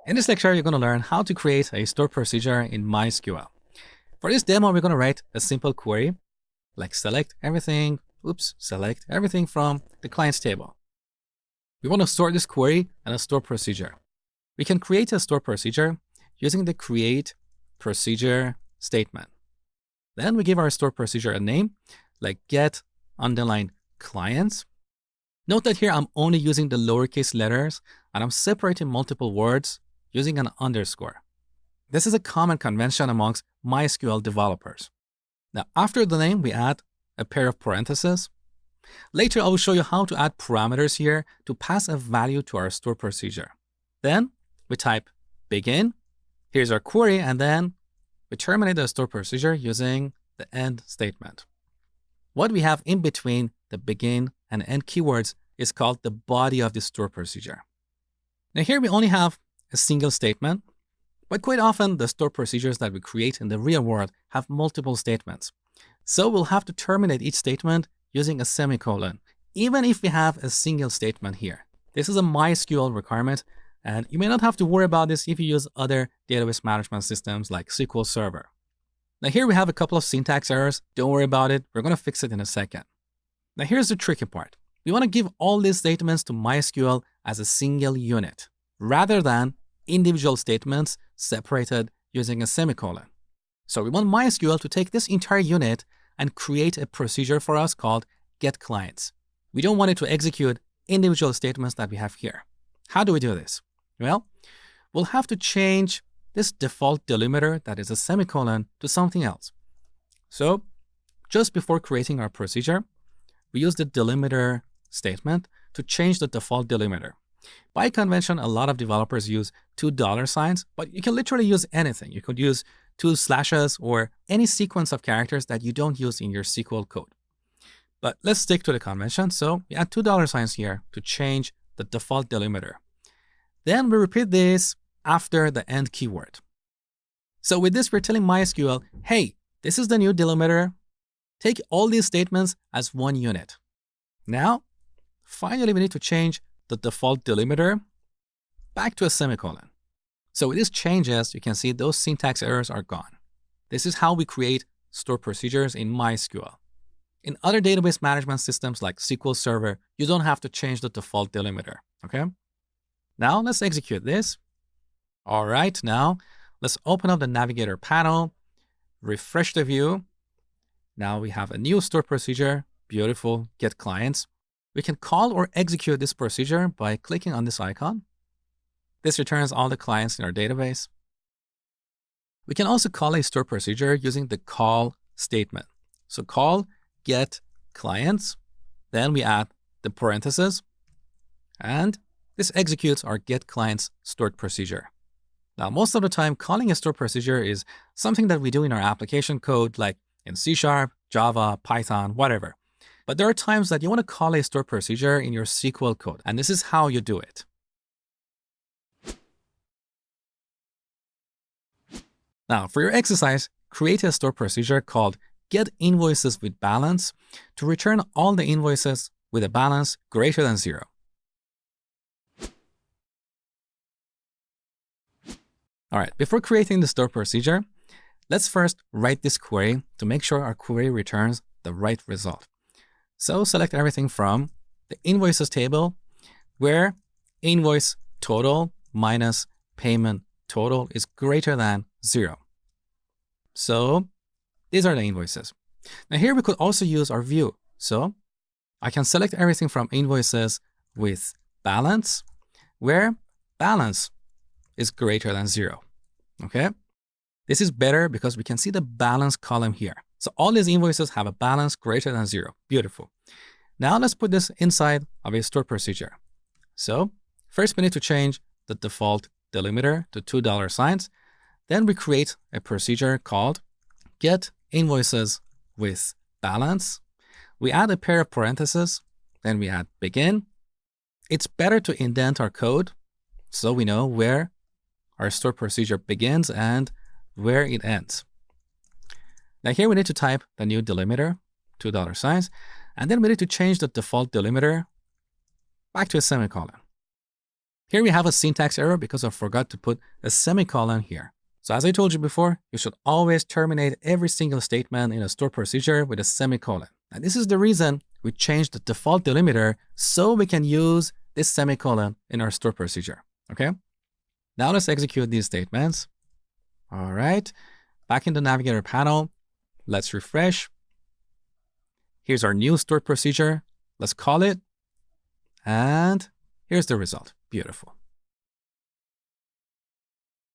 In this lecture, you're going to learn how to create a stored procedure in MySQL. For this demo, we're going to write a simple query, like select everything from the clients table. We want to store this query in a stored procedure. We can create a stored procedure using the create procedure statement. Then we give our stored procedure a name, like get _clients. Note that here I'm only using the lowercase letters and I'm separating multiple words using an underscore. This is a common convention amongst MySQL developers. Now, after the name, we add a pair of parentheses. Later, I will show you how to add parameters here to pass a value to our stored procedure. Then we type begin. Here's our query, and then we terminate the stored procedure using the end statement. What we have in between the begin and end keywords is called the body of the stored procedure. Now here we only have a single statement, but quite often the stored procedures that we create in the real world have multiple statements. So we'll have to terminate each statement using a semicolon, even if we have a single statement here. This is a MySQL requirement, and you may not have to worry about this if you use other database management systems like SQL Server. Now here we have a couple of syntax errors. Don't worry about it. We're going to fix it in a second. Now here's the tricky part. We want to give all these statements to MySQL as a single unit, rather than individual statements separated using a semicolon. So we want MySQL to take this entire unit and create a procedure for us called getClients. We don't want it to execute individual statements that we have here. How do we do this? Well, we'll have to change this default delimiter that is a semicolon to something else. So just before creating our procedure, we use the delimiter statement to change the default delimiter. By convention, a lot of developers use $, but you can literally use anything. You could use 2 slashes or any sequence of characters that you don't use in your SQL code. But let's stick to the convention. So we add $, here to change the default delimiter. Then we repeat this after the end keyword. So with this, we're telling MySQL, hey, this is the new delimiter. Take all these statements as one unit. Now, finally, we need to change the default delimiter back to a semicolon. So with these changes, you can see those syntax errors are gone. This is how we create stored procedures in MySQL. In other database management systems like SQL Server, you don't have to change the default delimiter, okay? Now let's execute this. All right, now let's open up the Navigator panel, refresh the view. Now we have a new stored procedure, beautiful, getClients. We can call or execute this procedure by clicking on this icon. This returns all the clients in our database. We can also call a stored procedure using the call statement. So call getClients, then we add the parentheses, and this executes our getClients stored procedure. Now, most of the time, calling a stored procedure is something that we do in our application code, like in C#, Java, Python, whatever. But there are times that you want to call a stored procedure in your SQL code, and this is how you do it. Now, for your exercise, create a stored procedure called getInvoicesWithBalance to return all the invoices with a balance greater than 0. All right, before creating the stored procedure, let's first write this query to make sure our query returns the right result. So select everything from the invoices table where invoice total minus payment total is greater than 0. So these are the invoices. Now here we could also use our view. So I can select everything from invoices with balance where balance is greater than 0. Okay? This is better because we can see the balance column here. So all these invoices have a balance greater than 0. Beautiful. Now let's put this inside of a stored procedure. So first we need to change the default delimiter to $. Then we create a procedure called getInvoicesWithBalance. We add a pair of parentheses. Then we add begin. It's better to indent our code so we know where our stored procedure begins and where it ends. Now here we need to type the new delimiter, $, and then we need to change the default delimiter back to a semicolon. Here we have a syntax error because I forgot to put a semicolon here. So as I told you before, you should always terminate every single statement in a store procedure with a semicolon. And this is the reason we changed the default delimiter so we can use this semicolon in our store procedure, okay? Now let's execute these statements. All right, back in the Navigator panel, let's refresh. Here's our new stored procedure. Let's call it. And here's the result. Beautiful.